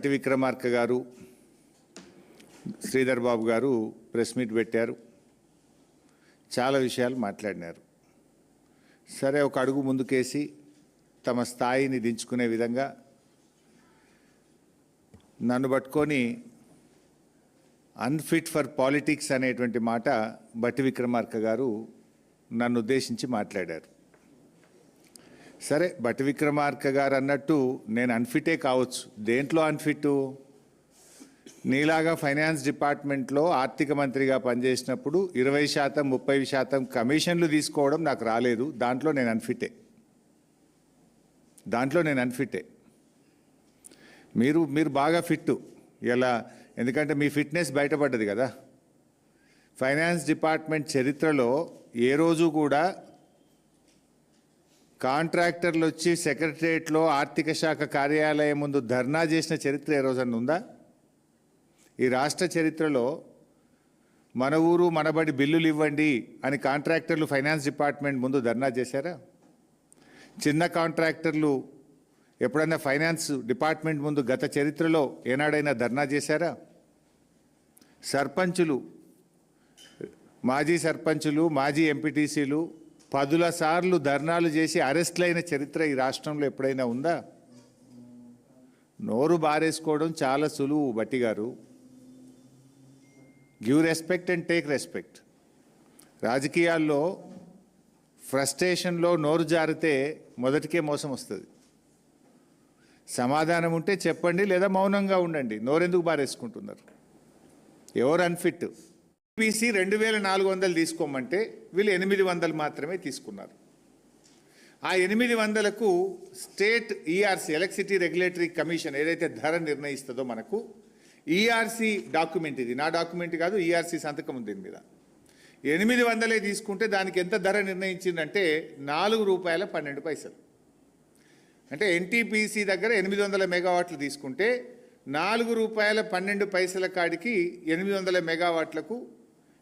బట్టి విక్రమార్క గారు శ్రీధర్ బాబు గారు ప్రెస్ మీట్ పెట్టారు. చాలా విషయాలు మాట్లాడినారు. సరే, ఒక అడుగు ముందుకేసి తమ స్థాయిని దించుకునే విధంగా నన్ను పట్టుకొని అన్ఫిట్ ఫర్ పాలిటిక్స్ అనేటువంటి మాట బట్టి విక్రమార్క గారు నన్ను ఉద్దేశించి మాట్లాడారు. సరే, బట్టి విక్రమార్క గారు అన్నట్టు నేను అన్ఫిటే కావచ్చు. దేంట్లో అన్ఫిట్? నీలాగా ఫైనాన్స్ డిపార్ట్మెంట్లో ఆర్థిక మంత్రిగా పనిచేసినప్పుడు 20%, 30% కమిషన్లు తీసుకోవడం నాకు రాలేదు. దాంట్లో నేను అన్ఫిటే. మీరు బాగా ఫిట్ ఇలా, ఎందుకంటే మీ ఫిట్నెస్ బయటపడ్డది కదా. ఫైనాన్స్ డిపార్ట్మెంట్ చరిత్రలో ఏ రోజు కూడా కాంట్రాక్టర్లు వచ్చి సెక్రటరియట్లో ఆర్థిక శాఖ కార్యాలయం ముందు ధర్నా చేసిన చరిత్ర ఏ రోజన్నా ఉందా? ఈ రాష్ట్ర చరిత్రలో మన ఊరు మనబడి బిల్లులు ఇవ్వండి అని కాంట్రాక్టర్లు ఫైనాన్స్ డిపార్ట్మెంట్ ముందు ధర్నా చేశారా? చిన్న కాంట్రాక్టర్లు ఎప్పుడైనా ఫైనాన్స్ డిపార్ట్మెంట్ ముందు గత చరిత్రలో ఏనాడైనా ధర్నా చేశారా? సర్పంచులు, మాజీ సర్పంచులు, మాజీ ఎంపీటీసీలు 10 సార్లు ధర్నాలు చేసి అరెస్ట్లైన చరిత్ర ఈ రాష్ట్రంలో ఎప్పుడైనా ఉందా? నోరు బారేసుకోవడం చాలా సులువు బట్టి గారు. Give respect and take respect. రాజకీయాల్లో ఫ్రస్ట్రేషన్లో నోరు జారితే మొదటికే మోసం వస్తుంది. సమాధానం ఉంటే చెప్పండి, లేదా మౌనంగా ఉండండి. నోరెందుకు బారేసుకుంటున్నారు? ఎవరు అన్ఫిట్? పీసీ 2400 తీసుకోమంటే వీళ్ళు 800 మాత్రమే తీసుకున్నారు. ఆ 800కు state ERC, electricity regulatory commission ఏదైతే ధర నిర్ణయిస్తుందో మనకు, ఈఆర్సీ డాక్యుమెంట్, ఇది నా డాక్యుమెంట్ కాదు, ఈఆర్సీ సంతకం ఉంది దీని మీద. 800 తీసుకుంటే దానికి ఎంత ధర నిర్ణయించిందంటే ₹4.12. అంటే ఎన్టీపీసీ దగ్గర 800 మెగావాట్లు తీసుకుంటే ₹4.12 కాడికి 800 మెగావాట్లకు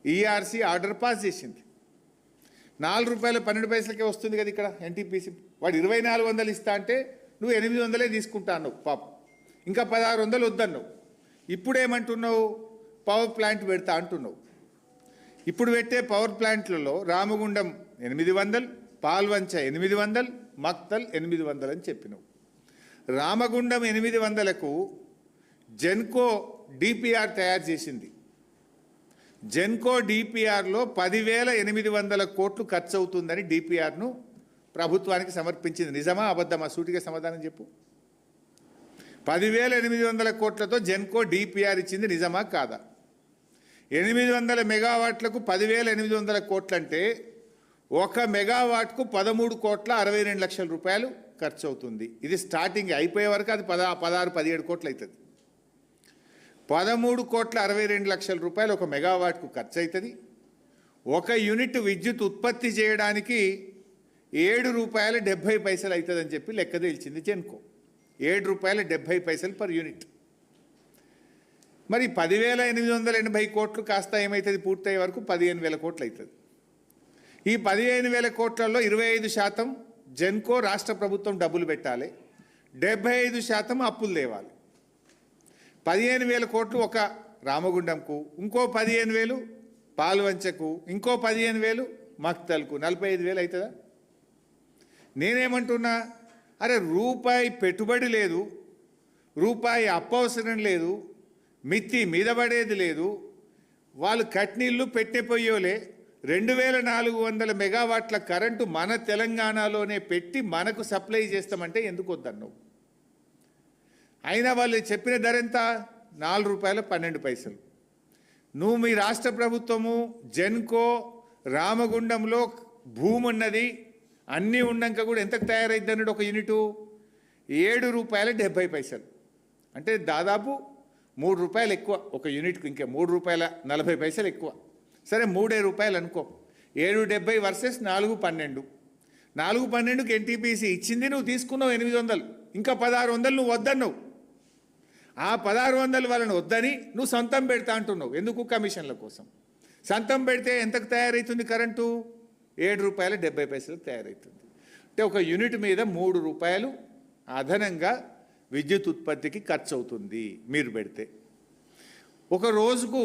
ఈఆర్సీ ఆర్డర్ పాస్ చేసింది. ₹4.12కే వస్తుంది కదా ఇక్కడ ఎన్టీపీసీ. వాడు 2400 ఇస్తా అంటే నువ్వు 800 తీసుకుంటా అన్నావు. పాపం ఇంకా 1600 వద్దన్నావు. ఇప్పుడు ఏమంటున్నావు? పవర్ ప్లాంట్ పెడతా అంటున్నావు. ఇప్పుడు పెట్టే పవర్ ప్లాంట్లలో రామగుండం 800, పాల్వంచ 800, మక్తల్ 800 అని చెప్పినావు. రామగుండం 800కు జెన్కో డిపిఆర్ తయారు చేసింది. జెన్కో డిపిఆర్లో 10,800 కోట్లు ఖర్చు అవుతుందని డిపిఆర్ను ప్రభుత్వానికి సమర్పించింది. నిజమా అబద్ధమా? సూటిగా సమాధానం చెప్పు. 10,800 కోట్లతో జెన్కో డిపిఆర్ ఇచ్చింది, నిజమా కాదా? 800 మెగావాట్లకు 10,800 కోట్లంటే 1 మెగావాట్కు 13,62 లక్షల ఖర్చు అవుతుంది. ఇది స్టార్టింగ్, అయిపోయే వరకు అది 16-17 కోట్లు అవుతుంది. 13,62 లక్షల 1 మెగావాట్కు ఖర్చు అవుతుంది. 1 యూనిట్ విద్యుత్ ఉత్పత్తి చేయడానికి ₹7.70 అవుతుందని చెప్పి లెక్క తేల్చింది జెన్కో. ₹7.70 per unit. మరి 10,880 కోట్లు కాస్త ఏమవుతుంది? పూర్తయ్యే వరకు 15,000 కోట్లు అవుతుంది. ఈ 15,000 కోట్లలో 25% జెన్కో రాష్ట్ర ప్రభుత్వం డబ్బులు పెట్టాలి, 75% అప్పులు తేవాలి. 15,000 కోట్లు ఒక రామగుండంకు, ఇంకో 15,000 పాల్వంచకు, ఇంకో 15,000 మక్తల్కు, 45,000 అవుతుందా? నేనేమంటున్నా, అరే రూపాయి పెట్టుబడి లేదు, రూపాయి అప్పు అవసరం లేదు, మిత్తి మీద పడేది లేదు, వాళ్ళు కట్నీళ్ళు పెట్టిపోయోలే 2,400 మెగావాట్ల కరెంటు మన తెలంగాణలోనే పెట్టి మనకు సప్లై చేస్తామంటే ఎందుకు వద్దన్నావు? అయినా వాళ్ళు చెప్పిన ధర ఎంత? ₹4.12. నువ్వు మీ రాష్ట్ర ప్రభుత్వము జెన్కో రామగుండంలో భూమి ఉన్నది, అన్నీ ఉన్నాక కూడా ఎంతకు తయారైద్ది అన్నాడు ఒక యూనిటు? ₹7.70. అంటే దాదాపు ₹3 ఎక్కువ ఒక యూనిట్కు, ఇంకా ₹3.40 ఎక్కువ. సరే ₹3 అనుకో. 7.70 వర్సెస్ 4.12. 4.12కి ఎన్టీపీసీ ఇచ్చింది, నువ్వు తీసుకున్నావు 800. ఇంకా 1600 నువ్వు వద్దన్నావు. ఆ 1600 వాళ్ళని వద్దని నువ్వు సొంతం పెడతా అంటున్నావు. ఎందుకు? కమిషన్ల కోసం. సొంతం పెడితే ఎంతకు తయారవుతుంది కరెంటు? ₹7.70 తయారవుతుంది. అంటే ఒక యూనిట్ మీద ₹3 అదనంగా విద్యుత్ ఉత్పత్తికి ఖర్చు అవుతుంది మీరు పెడితే. ఒక రోజుకు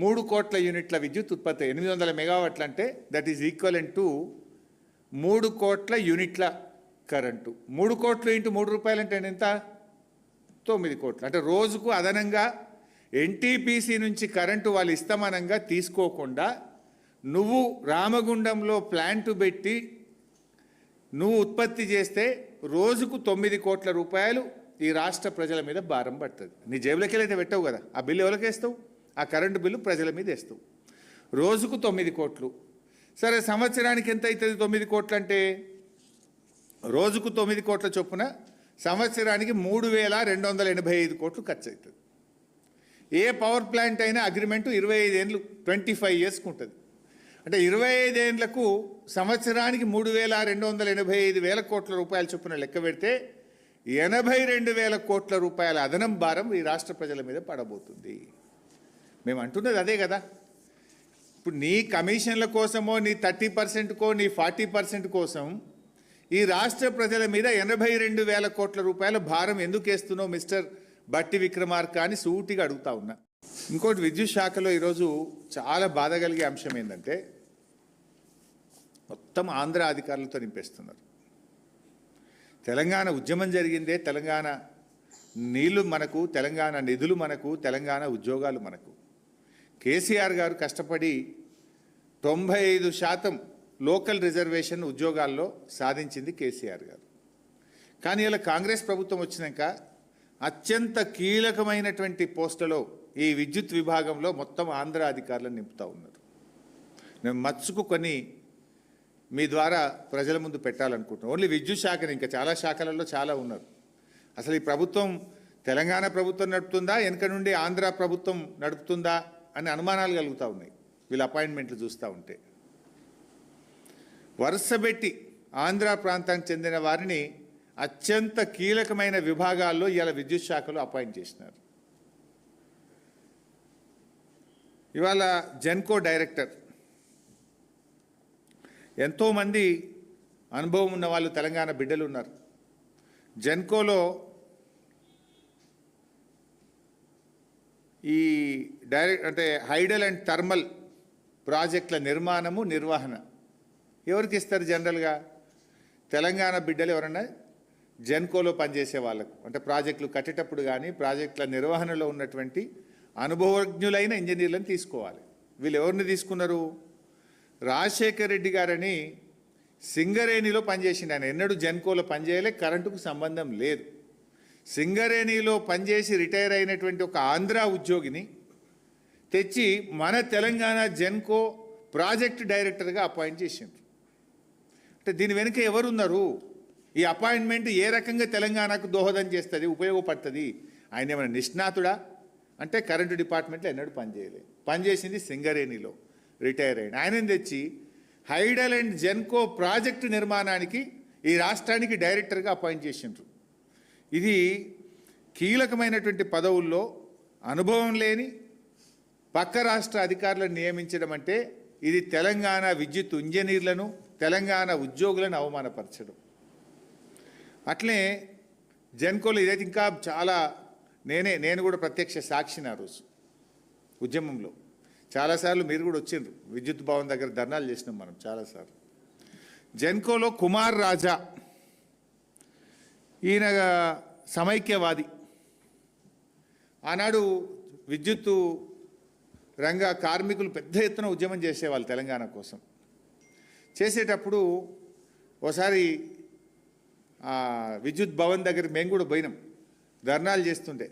3 కోట్ల యూనిట్ల విద్యుత్ ఉత్పత్తి 800 మెగావాట్లు అంటే దట్ ఈజ్ ఈక్వలెంట్ టు 3 కోట్ల యూనిట్ల కరెంటు. 3 కోట్లు ఇంటూ 3 రూపాయలు అంటే ఎంత? 9 కోట్లు. అంటే రోజుకు అదనంగా ఎన్టీపీసీ నుంచి కరెంటు వాళ్ళు ఇస్తమానంగా తీసుకోకుండా నువ్వు రామగుండంలో ప్లాంట్ పెట్టి నువ్వు ఉత్పత్తి చేస్తే రోజుకు 9 కోట్ల రూపాయలు ఈ రాష్ట్ర ప్రజల మీద భారం పడుతుంది. నీ జేబులకి వెళ్ళైతే పెట్టవు కదా, ఆ బిల్లు ఎవరికి వేస్తావు? ఆ కరెంటు బిల్లు ప్రజల మీద వేస్తావు. రోజుకు 9 కోట్లు. సరే, సంవత్సరానికి ఎంత అవుతుంది 9 కోట్లు అంటే? రోజుకు 9 కోట్ల చొప్పున సంవత్సరానికి 3,285 కోట్లు ఖర్చు అవుతుంది. ఏ పవర్ ప్లాంట్ అయినా అగ్రిమెంటు 25 ఏళ్ళు 25 ఇయర్స్కి ఉంటుంది. అంటే 25 ఏళ్లకు సంవత్సరానికి 3,285 కోట్ల రూపాయల చొప్పున లెక్క పెడితే 82,000 కోట్ల రూపాయల అదనం భారం ఈ రాష్ట్ర ప్రజల మీద పడబోతుంది. మేము అంటున్నది అదే కదా. ఇప్పుడు నీ కమిషన్ల కోసమో, నీ 30%కో, నీ 40% కోసం ఈ రాష్ట్ర ప్రజల మీద 82,000 కోట్ల రూపాయల భారం ఎందుకు వేస్తున్నావు మిస్టర్ బట్టి విక్రమార్క అని సూటిగా అడుగుతా ఉన్నా. ఇంకోటి, విద్యుత్ శాఖలో ఈరోజు చాలా బాధ కలిగే అంశం ఏంటంటే మొత్తం ఆంధ్ర అధికారులతో నింపేస్తున్నారు. తెలంగాణ ఉద్యమం జరిగిందే, తెలంగాణ నీళ్లు మనకు, తెలంగాణ నిధులు మనకు, తెలంగాణ ఉద్యోగాలు మనకు. కేసీఆర్ గారు కష్టపడి 95% లోకల్ రిజర్వేషన్ ఉద్యోగాల్లో సాధించింది కేసీఆర్ గారు. కానీ ఇలా కాంగ్రెస్ ప్రభుత్వం వచ్చినాక అత్యంత కీలకమైనటువంటి పోస్టులో ఈ విద్యుత్ విభాగంలో మొత్తం ఆంధ్ర అధికారులను నింపుతూ ఉన్నారు. నేను మచ్చుకు కొన్ని మీ ద్వారా ప్రజల ముందు పెట్టాలనుకుంటున్నాను. ఓన్లీ విద్యుత్ శాఖని, ఇంకా చాలా శాఖలలో చాలా ఉన్నారు. అసలు ఈ ప్రభుత్వం తెలంగాణ ప్రభుత్వం నడుపుతుందా, వెనుక నుండి ఆంధ్ర ప్రభుత్వం నడుపుతుందా అని అనుమానాలు కలుగుతూ ఉన్నాయి వీళ్ళ అపాయింట్మెంట్లు చూస్తూ ఉంటే. వరుసబెట్టి ఆంధ్ర ప్రాంతానికి చెందిన వారిని అత్యంత కీలకమైన విభాగాల్లో ఇవాళ విద్యుత్ శాఖలో అపాయింట్ చేసినారు. ఇవాళ జెన్కో డైరెక్టర్, ఎంతోమంది అనుభవం ఉన్న వాళ్ళు తెలంగాణ బిడ్డలు ఉన్నారు. జెన్కోలో ఈ అంటే హైడల్ అండ్ థర్మల్ ప్రాజెక్టుల నిర్మాణము, నిర్వహణ ఎవరికి ఇస్తారు? జనరల్గా తెలంగాణ బిడ్డలు ఎవరన్నా జెన్కోలో పనిచేసే వాళ్ళకు, అంటే ప్రాజెక్టులు కట్టేటప్పుడు కానీ ప్రాజెక్టుల నిర్వహణలో ఉన్నటువంటి అనుభవజ్ఞులైన ఇంజనీర్లను తీసుకోవాలి. వీళ్ళు ఎవరిని తీసుకున్నారు? రాజశేఖర్ రెడ్డి గారని సింగరేణిలో పనిచేసిండు. ఆయన ఎన్నడూ జెన్కోలో పనిచేయలే, కరెంటుకు సంబంధం లేదు. సింగరేణిలో పనిచేసి రిటైర్ అయినటువంటి ఒక ఆంధ్ర ఉద్యోగిని తెచ్చి మన తెలంగాణ జెన్కో ప్రాజెక్ట్ డైరెక్టర్గా అపాయింట్ చేసిండ్రు. అంటే దీని వెనుక ఎవరున్నారు? ఈ అపాయింట్మెంట్ ఏ రకంగా తెలంగాణకు దోహదం చేస్తుంది, ఉపయోగపడుతుంది? ఆయన ఏమైనా నిష్ణాతుడా అంటే కరెంటు డిపార్ట్మెంట్లో ఎన్నడూ పనిచేయలేదు. పనిచేసింది సింగరేణిలో, రిటైర్ అయ్యింది. ఆయనని తెచ్చి హైడల్ అండ్ జెన్కో ప్రాజెక్టు నిర్మాణానికి ఈ రాష్ట్రానికి డైరెక్టర్గా అపాయింట్ చేసిండ్రు. ఇది కీలకమైనటువంటి పదవుల్లో అనుభవం లేని పక్క రాష్ట్ర అధికారులను నియమించడం అంటే ఇది తెలంగాణ విద్యుత్ ఇంజనీర్లను, తెలంగాణ ఉద్యోగులను అవమానపరచడం. అట్లే జెన్కోలో ఇదైతే ఇంకా చాలా, నేను కూడా ప్రత్యక్ష సాక్షిని ఆ రోజు ఉద్యమంలో. చాలాసార్లు మీరు కూడా వచ్చిండ్రు, విద్యుత్ భవన్ దగ్గర ధర్నాలు చేసినాం మనం చాలాసార్లు. జెన్కోలో కుమార్ రాజా, ఈయన సమైక్యవాది. ఆనాడు విద్యుత్తు రంగ కార్మికులు పెద్ద ఎత్తున ఉద్యమం చేసేవాళ్ళు తెలంగాణ కోసం. చేసేటప్పుడు ఓసారి విద్యుత్ భవన్ దగ్గర మేము కూడా పోయినాం, ధర్నాలు చేస్తుండే.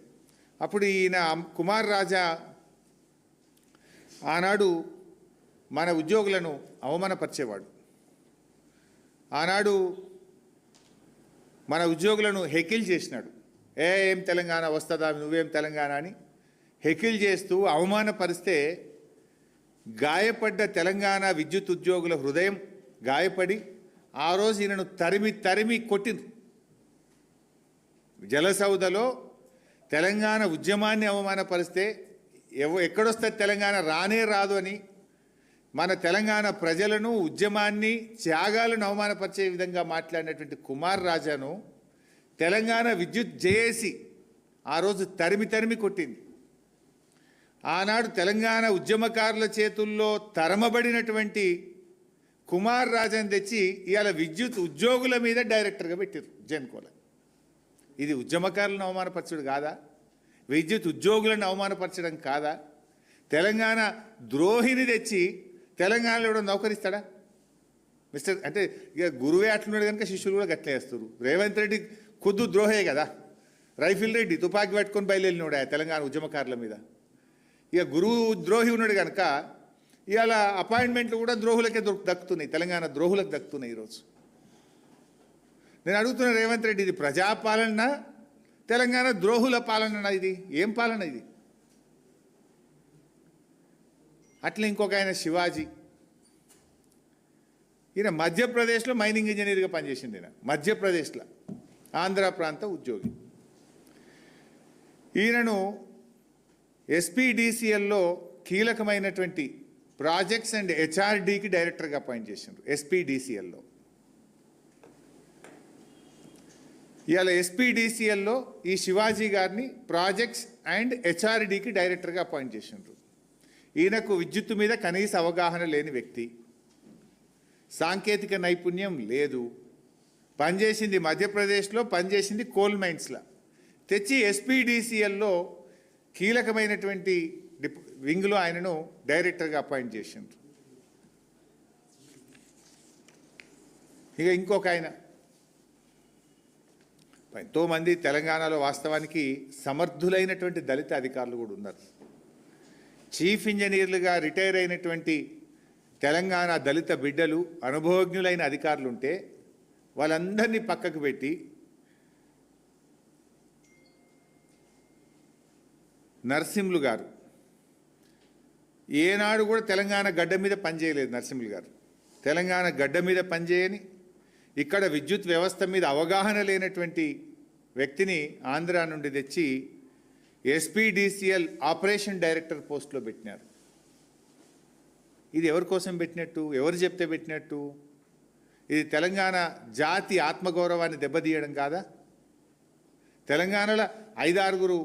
అప్పుడు ఈయన కుమార్ రాజా ఆనాడు మన ఉద్యోగులను అవమానపరిచేవాడు. ఆనాడు మన ఉద్యోగులను హెకిల్ చేసినాడు. ఏం తెలంగాణ వస్తుందా, నువ్వేం తెలంగాణ అని హెకిల్ చేస్తూ అవమానపరిస్తే గాయపడ్డ తెలంగాణ విద్యుత్ ఉద్యోగుల హృదయం గాయపడి ఆ రోజు ఈయనను తరిమి కొట్టింది. జలసౌదలో తెలంగాణ ఉద్యమాన్ని అవమానపరిస్తే ఎక్కడొస్తే తెలంగాణ రానే రాదు అని మన తెలంగాణ ప్రజలను, ఉద్యమాన్ని, త్యాగాలను అవమానపరిచే విధంగా మాట్లాడినటువంటి కుమార్ రాజాను తెలంగాణ విద్యుత్ జేఏసీ ఆ రోజు తరిమి తరిమి కొట్టింది. ఆనాడు తెలంగాణ ఉద్యమకారుల చేతుల్లో తరమబడినటువంటి కుమార్ రాజన్ తెచ్చి ఇవాళ విద్యుత్ ఉద్యోగుల మీద డైరెక్టర్గా పెట్టారు జెన్కోల. ఇది ఉద్యమకారులను అవమానపరచడం కాదా? విద్యుత్ ఉద్యోగులను అవమానపరచడం కాదా? తెలంగాణ ద్రోహిని తెచ్చి తెలంగాణలో కూడా నౌకరిస్తాడా మిస్టర్? అంటే ఇక గురువే అట్లున్నాడు కనుక శిష్యులు కూడా గట్లే వేస్తారు. రేవంత్ రెడ్డి ఖుద్దు ద్రోహే కదా. రైఫిల్ రెడ్డి తుపాకీ పట్టుకొని బయలుదేరినాడు తెలంగాణ ఉద్యమకారుల మీద. ఇక గురువు ద్రోహి ఉన్నాడు కనుక ఇవాళ అపాయింట్మెంట్లు కూడా ద్రోహులకే దక్కుతున్నాయి, తెలంగాణ ద్రోహులకు దక్కుతున్నాయి ఈరోజు. నేను అడుగుతున్న రేవంత్ రెడ్డి, ఇది ప్రజాపాలన తెలంగాణ ద్రోహుల పాలన? ఇది ఏం పాలన ఇది? అట్లా ఇంకొక ఆయన శివాజీ, ఈయన మధ్యప్రదేశ్లో మైనింగ్ ఇంజనీర్గా పనిచేసింది. ఈయన మధ్యప్రదేశ్లో ఆంధ్ర ప్రాంత ఉద్యోగి. ఈయనను ఎస్పీడీసీఎల్లో కీలకమైనటువంటి ప్రాజెక్ట్స్ అండ్ హెచ్ఆర్డీకి డైరెక్టర్గా అపాయింట్ చేసిండ్రు ఎస్పీడీసీఎల్లో. ఇవాళ ఎస్పీడీసీఎల్లో ఈ శివాజీ గారిని ప్రాజెక్ట్స్ అండ్ హెచ్ఆర్డీకి డైరెక్టర్గా అపాయింట్ చేసిండ్రు. ఈయనకు విద్యుత్తు మీద కనీస అవగాహన లేని వ్యక్తి, సాంకేతిక నైపుణ్యం లేదు, పనిచేసింది మధ్యప్రదేశ్లో, పనిచేసింది కోల్ మైన్స్లో. తెచ్చి ఎస్పీడీసీఎల్లో కీలకమైనటువంటి వింగ్లో ఆయనను డైరెక్టర్గా అపాయింట్ చేసిండ్రు. ఇక ఇంకొక ఆయన, ఎంతోమంది తెలంగాణలో వాస్తవానికి సమర్థులైనటువంటి దళిత అధికారులు కూడా ఉన్నారు. చీఫ్ ఇంజనీర్లుగా రిటైర్ అయినటువంటి తెలంగాణ దళిత బిడ్డలు, అనుభవజ్ఞులైన అధికారులు ఉంటే వాళ్ళందరినీ పక్కకు పెట్టి నరసింహులు గారు ఏనాడు కూడా తెలంగాణ గడ్డ మీద పనిచేయలేదు. నరసింహులు గారు తెలంగాణ గడ్డ మీద పనిచేయని, ఇక్కడ విద్యుత్ వ్యవస్థ మీద అవగాహన లేనటువంటి వ్యక్తిని ఆంధ్ర నుండి తెచ్చి ఎస్పీడీసీఎల్ ఆపరేషన్ డైరెక్టర్ పోస్ట్లో పెట్టినారు. ఇది ఎవరి కోసం పెట్టినట్టు? ఎవరు చెప్తే పెట్టినట్టు? ఇది తెలంగాణ జాతి ఆత్మగౌరవాన్ని దెబ్బతీయడం కాదా? తెలంగాణలో 5-6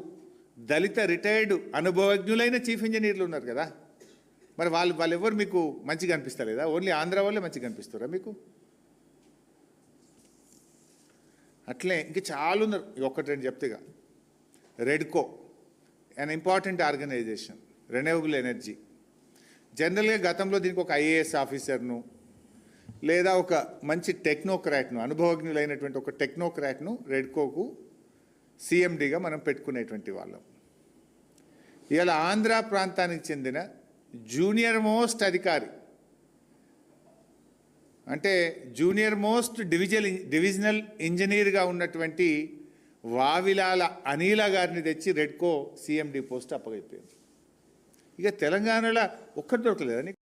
దళిత రిటైర్డ్ అనుభవజ్ఞులైన చీఫ్ ఇంజనీర్లు ఉన్నారు కదా, మరి వాళ్ళు ఎవరు మీకు మంచిగా అనిపిస్తలేదా? ఓన్లీ ఆంధ్ర వాళ్ళే మంచిగా అనిపిస్తారా మీకు? అట్లే ఇంకా చాలా ఉన్నారు. ఒక్కటి రెండు చెప్తేగా, REDCO an important organisation, renewable energy. జనరల్గా గతంలో దీనికి ఒక ఐఏఎస్ ఆఫీసర్ను లేదా ఒక మంచి టెక్నోక్రాట్ను, అనుభవజ్ఞులైనటువంటి ఒక టెక్నోక్రాట్ను రెడ్కోకు సిఎండిగా మనం పెట్టుకునేటువంటి వాళ్ళం. ఇవాళ ఆంధ్ర ప్రాంతానికి చెందిన జూనియర్ మోస్ట్ అధికారి, అంటే జూనియర్ మోస్ట్ డివిజనల్ ఇంజనీర్గా ఉన్నటువంటి వావిలాల అనిల గారిని తెచ్చి రెడ్కో సిఎండి పోస్ట్ అప్పగైపోయింది. ఇక తెలంగాణలో ఒక్కటి దొరకలేదా నీకు?